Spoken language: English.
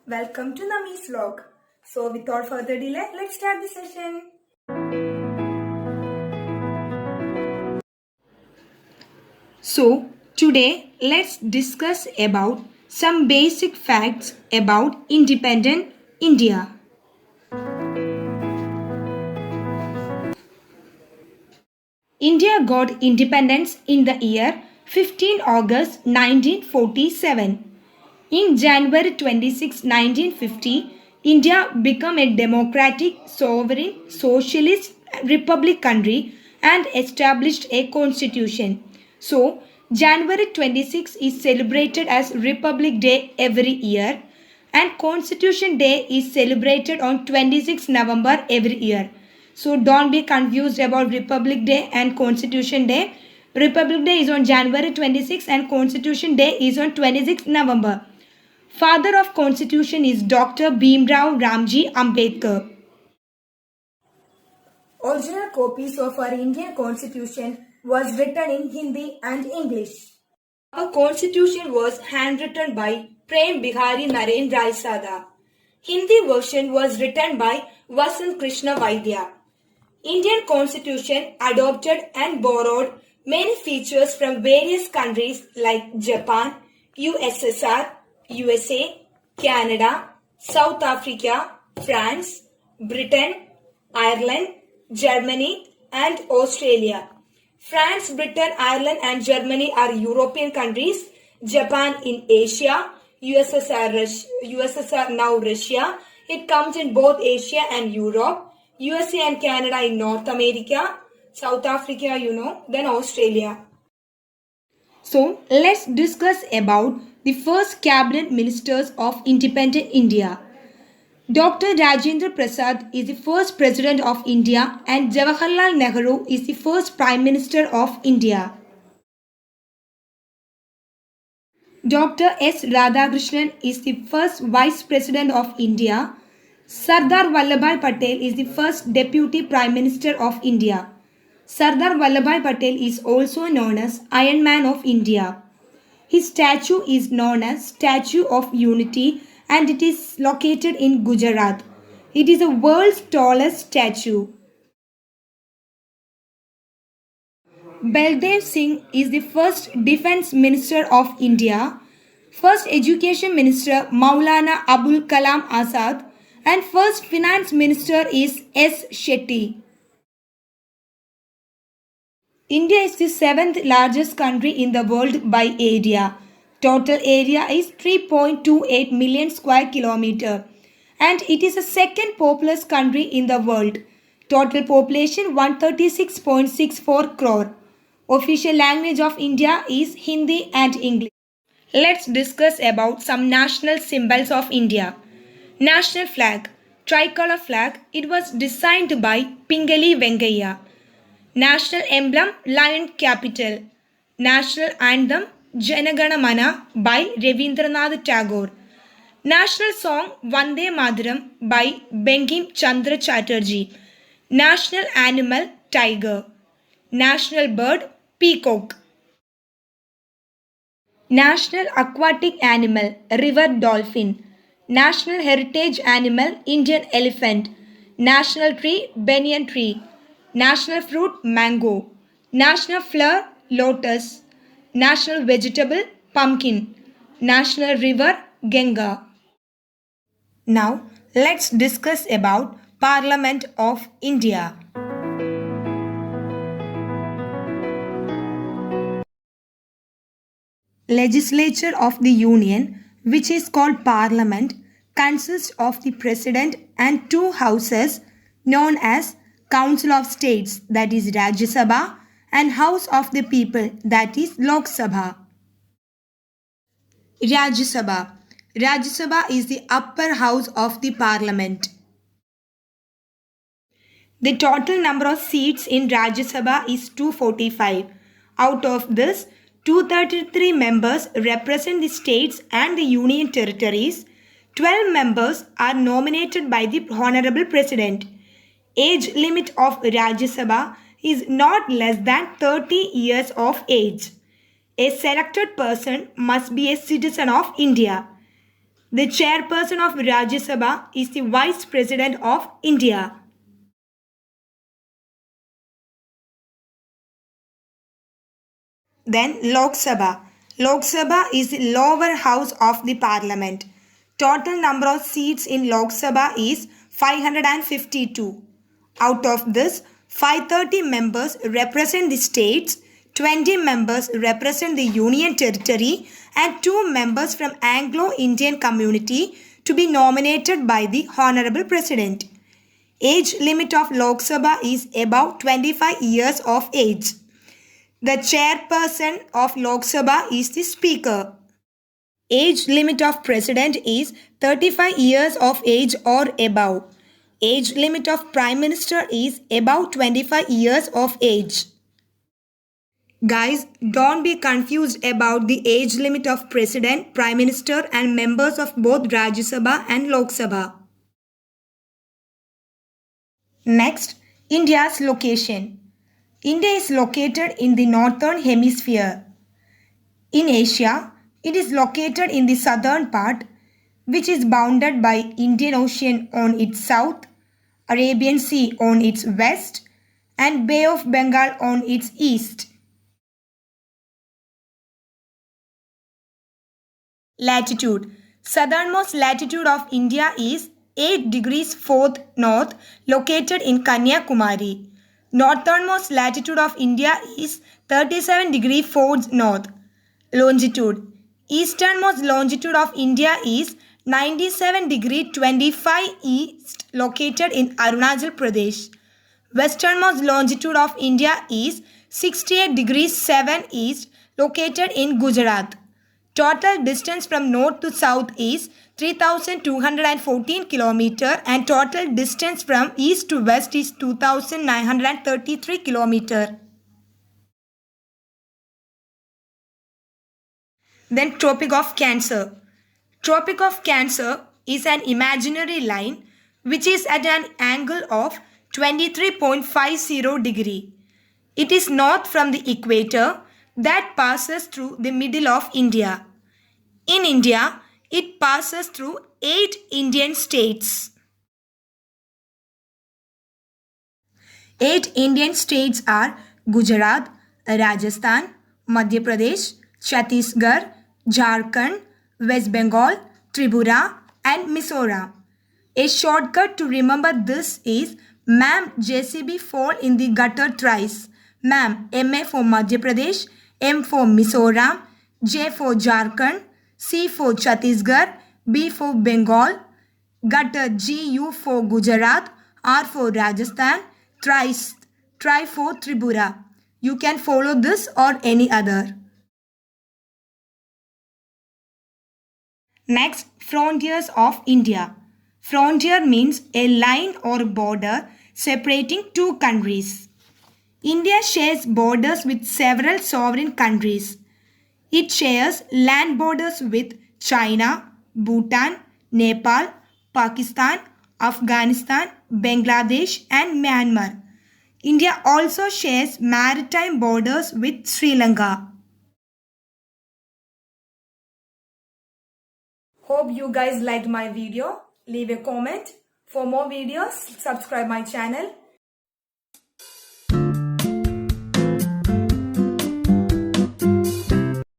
Welcome to Nami's vlog. So without further delay, let's start the session. So today let's discuss about some basic facts about independent India. India got independence in the year 15 August 1947. In January 26, 1950, India became a democratic, sovereign, socialist republic country and established a constitution. So, January 26 is celebrated as Republic Day every year and Constitution Day is celebrated on 26 November every year. So don't be confused about Republic Day and Constitution Day. Republic Day is on January 26 and Constitution Day is on 26 November. Father of Constitution is Dr. Bhimrao Ramji Ambedkar. Original copies of our Indian Constitution was written in Hindi and English. Our Constitution was handwritten by Prem Bihari Naren Rai Sada. Hindi version was written by Vasant Krishna Vaidya. Indian Constitution adopted and borrowed many features from various countries like Japan, USSR, USA, Canada, South Africa, France, Britain, Ireland, Germany and Australia. France, Britain, Ireland and Germany are European countries, Japan in Asia, USSR now Russia. It comes in both Asia and Europe. USA and Canada in North America, South Africa, then Australia. So let's discuss about the first cabinet ministers of independent India. Dr. Rajendra Prasad is the first president of India and Jawaharlal Nehru is the first prime minister of India. Dr. S. Radhakrishnan is the first vice president of India. Sardar Vallabhbhai Patel is the first deputy prime minister of India. Sardar Vallabhbhai Patel is also known as Iron Man of India. His statue is known as Statue of Unity and it is located in Gujarat. It is the world's tallest statue. Baldev Singh is the first defense minister of India. First education minister Maulana Abul Kalam Azad and first finance minister is S. Shetty. India is the 7th largest country in the world by area. Total area is 3.28 million square kilometer and it is the second populous country in the world. Total population 136.64 crore. Official language of India is Hindi and English. Let's discuss about some national symbols of India. National flag, tricolor flag, it was designed by Pingali Venkaiah. National emblem, lion capital. National anthem, Janagana Mana by Rabindranath Tagore. National song, Vande Mataram by Bankim Chandra Chatterjee. National animal, tiger. National bird, peacock. National aquatic animal, river dolphin. National heritage animal, Indian elephant. National tree, banyan tree. National fruit, mango. National flower, lotus. National vegetable, pumpkin. National river, Ganga. Now, let's discuss about Parliament of India. Legislature of the Union, which is called Parliament, consists of the President and two houses known as Council of States, that is Rajya Sabha, and House of the People, that is Lok Sabha. Rajya Sabha. Rajya Sabha is the upper house of the Parliament. The total number of seats in Rajya Sabha is 245. Out of this, 233 members represent the states and the union territories. 12 members are nominated by the Honorable President. Age limit of Rajya Sabha is not less than 30 years of age. A selected person must be a citizen of India. The chairperson of Rajya Sabha is the Vice President of India. Then Lok Sabha. Lok Sabha is the lower house of the parliament. Total number of seats in Lok Sabha is 552. Out of this, 530 members represent the states, 20 members represent the union territory, and 2 members from Anglo-Indian community to be nominated by the Honorable President. Age limit of Lok Sabha is above 25 years of age. The chairperson of Lok Sabha is the Speaker. Age limit of President is 35 years of age or above. Age limit of Prime Minister is above 25 years of age. Guys, don't be confused about the age limit of President, Prime Minister and members of both Rajya Sabha and Lok Sabha. Next, India's location. India is located in the northern hemisphere. In Asia, it is located in the southern part, which is bounded by Indian Ocean on its south, Arabian Sea on its west, and Bay of Bengal on its east. Latitude. Southernmost latitude of India is 8 degrees 4th north, located in Kanyakumari. Northernmost latitude of India is 37 degrees 4th north. Longitude. Easternmost longitude of India is 97 degree 25 east, located in Arunachal Pradesh. Westernmost longitude of India is 68 degrees 7 east, located in Gujarat. Total distance from north to south is 3,214 km and total distance from east to west is 2,933 km. Then Tropic of Cancer. Tropic of Cancer is an imaginary line which is at an angle of 23.50 degree. It is north from the equator that passes through the middle of India. In India, it passes through 8 Indian states. 8 Indian states are Gujarat, Rajasthan, Madhya Pradesh, Chhattisgarh, Jharkhand, West Bengal, Tripura and Mizoram. A shortcut to remember this is Ma'am JCB fall in the gutter thrice. Ma'am MA for Madhya Pradesh, M for Mizoram, J for Jharkhand, C for Chhattisgarh, B for Bengal, gutter GU for Gujarat, R for Rajasthan, thrice, try for Tripura. You can follow this or any other. Next, frontiers of India. Frontier means a line or border separating two countries. India shares borders with several sovereign countries. It shares land borders with China, Bhutan, Nepal, Pakistan, Afghanistan, Bangladesh and Myanmar. India also shares maritime borders with Sri Lanka. Hope you guys liked my video. Leave a comment. For more videos, subscribe my channel.